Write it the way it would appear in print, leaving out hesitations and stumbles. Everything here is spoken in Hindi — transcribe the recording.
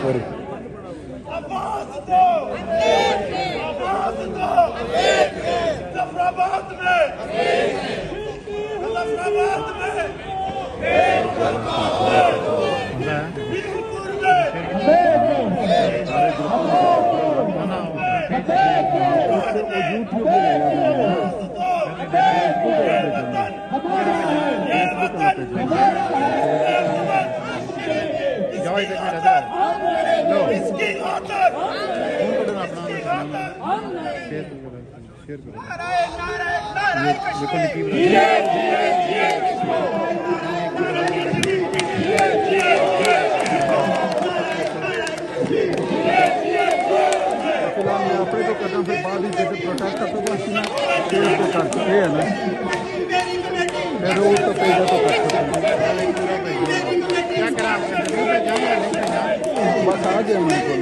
सॉरी अपने तो कदम से बाद ही जैसे प्रोटेस्ट तो बस ना करते हैं ना फिर वो तो पैदा तो कर सकते क्या करा बस आ गया मेरे को